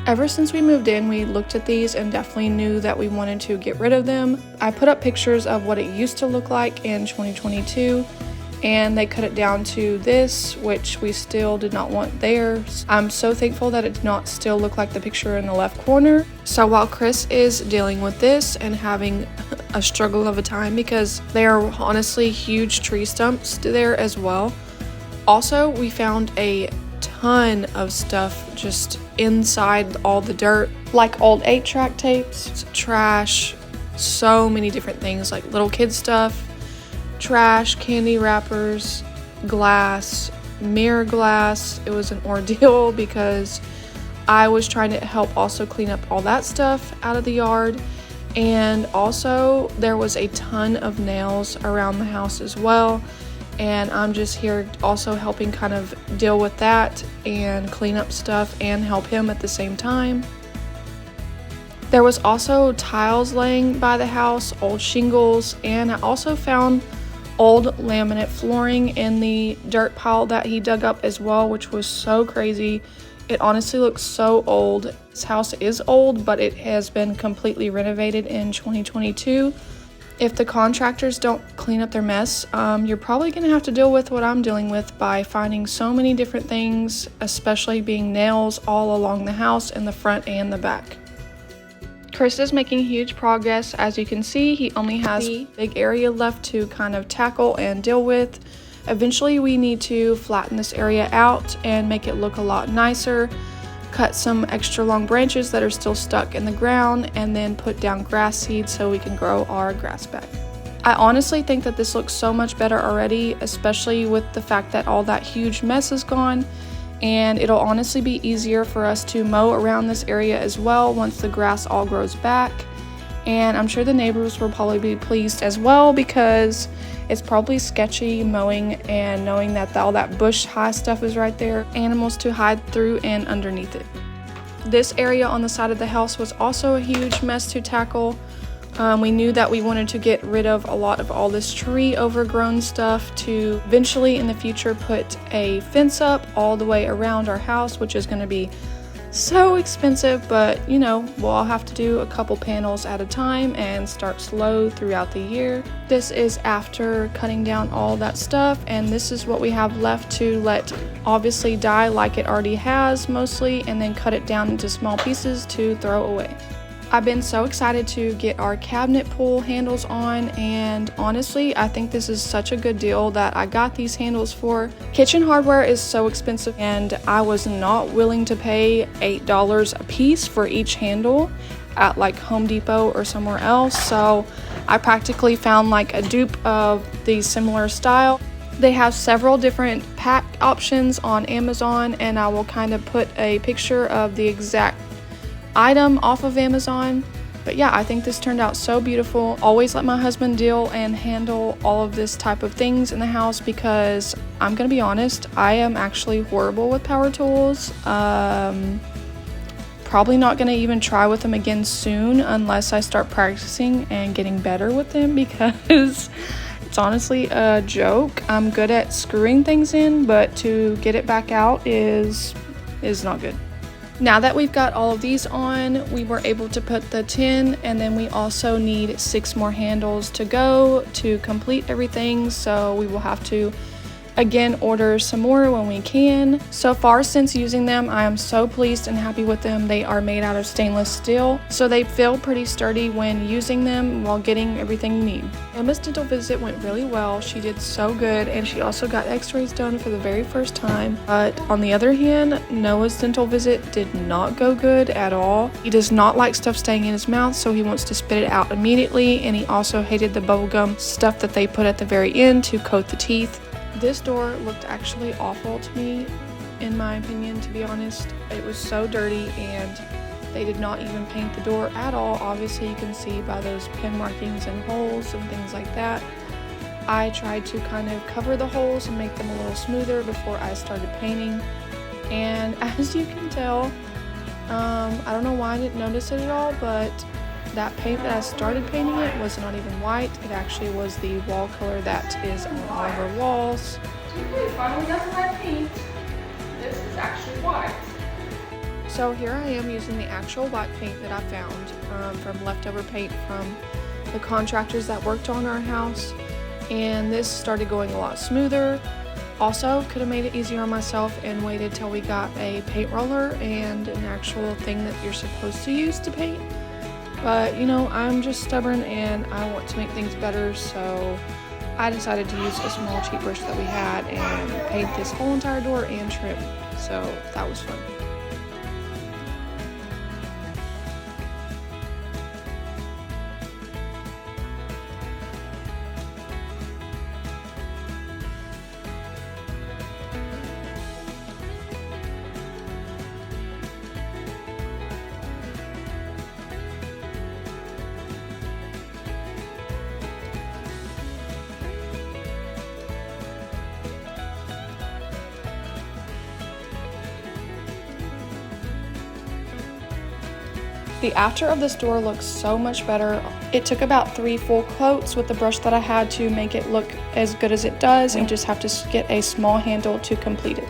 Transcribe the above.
Ever since we moved in, we looked at these and definitely knew that we wanted to get rid of them. I put up pictures of what it used to look like in 2022, and they cut it down to this, which we still did not want there. I'm so thankful that it did not still look like the picture in the left corner. So while Chris is dealing with this and having a struggle of a time because there are honestly huge tree stumps there as well. Also, we found a ton of stuff just inside all the dirt, like old 8-track tapes, trash, so many different things like little kid stuff, trash, candy wrappers, glass, mirror glass. It was an ordeal because I was trying to help also clean up all that stuff out of the yard. And also there was a ton of nails around the house as well. And I'm just here also helping kind of deal with that and clean up stuff and help him at the same time. There was also tiles laying by the house, old shingles, and I also found old laminate flooring in the dirt pile that he dug up as well, which was so crazy. It honestly looks so old. This house is old, but it has been completely renovated in 2022. If the contractors don't clean up their mess, you're probably going to have to deal with what I'm dealing with by finding so many different things, especially being nails all along the house in the front and the back. Chris is making huge progress. As you can see, he only has a big area left to kind of tackle and deal with. Eventually, we need to flatten this area out and make it look a lot nicer. Cut some extra long branches that are still stuck in the ground, and then put down grass seed so we can grow our grass back. I honestly think that this looks so much better already, especially with the fact that all that huge mess is gone, and it'll honestly be easier for us to mow around this area as well once the grass all grows back. And I'm sure the neighbors will probably be pleased as well because it's probably sketchy mowing and knowing that all that bush high stuff is right there, animals to hide through and underneath it. This area on the side of the house was also a huge mess to tackle. We knew that we wanted to get rid of a lot of all this tree overgrown stuff to eventually in the future put a fence up all the way around our house, which is going to be so expensive, but you know, we'll all have to do a couple panels at a time and start slow throughout the year. This is after cutting down all that stuff, and this is what we have left to let obviously die like it already has mostly, and then cut it down into small pieces to throw away. I've been so excited to get our cabinet pull handles on, and honestly I think this is such a good deal that I got these handles for. Kitchen hardware is so expensive and I was not willing to pay $8 a piece for each handle at like Home Depot or somewhere else, so I practically found like a dupe of the similar style. They have several different pack options on Amazon, and I will kind of put a picture of the exact item off of Amazon. But yeah, I think this turned out so beautiful. Always let my husband deal and handle all of this type of things in the house because I'm gonna be honest, I am actually horrible with power tools. Probably not gonna even try with them again soon unless I start practicing and getting better with them because it's honestly a joke. I'm good at screwing things in, but to get it back out is not good. Now that we've got all of these on, we were able to put the 10, and then we also need 6 more handles to go to complete everything, so we will have to again order some more when we can. So far since using them, I am so pleased and happy with them. They are made out of stainless steel, so they feel pretty sturdy when using them while getting everything you need. Emma's dental visit went really well. She did so good, and she also got x-rays done for the very first time. But on the other hand, Noah's dental visit did not go good at all. He does not like stuff staying in his mouth, so he wants to spit it out immediately, and he also hated the bubblegum stuff that they put at the very end to coat the teeth. This door looked actually awful to me, in my opinion, to be honest. It was so dirty, and they did not even paint the door at all. Obviously, you can see by those pin markings and holes and things like that. I tried to kind of cover the holes and make them a little smoother before I started painting. And as you can tell, I don't know why I didn't notice it at all, but that paint that I started painting it was not even white. It actually was the wall color that is on all of our walls. We finally got the right paint. This is actually white. So here I am using the actual white paint that I found from leftover paint from the contractors that worked on our house, and this started going a lot smoother. Also, could have made it easier on myself and waited till we got a paint roller and an actual thing that you're supposed to use to paint. But you know, I'm just stubborn and I want to make things better, so I decided to use a small cheap brush that we had and paint this whole entire door and trim. So that was fun. The after of this door looks so much better. It took about 3 full coats with the brush that I had to make it look as good as it does, and just have to get a small handle to complete it.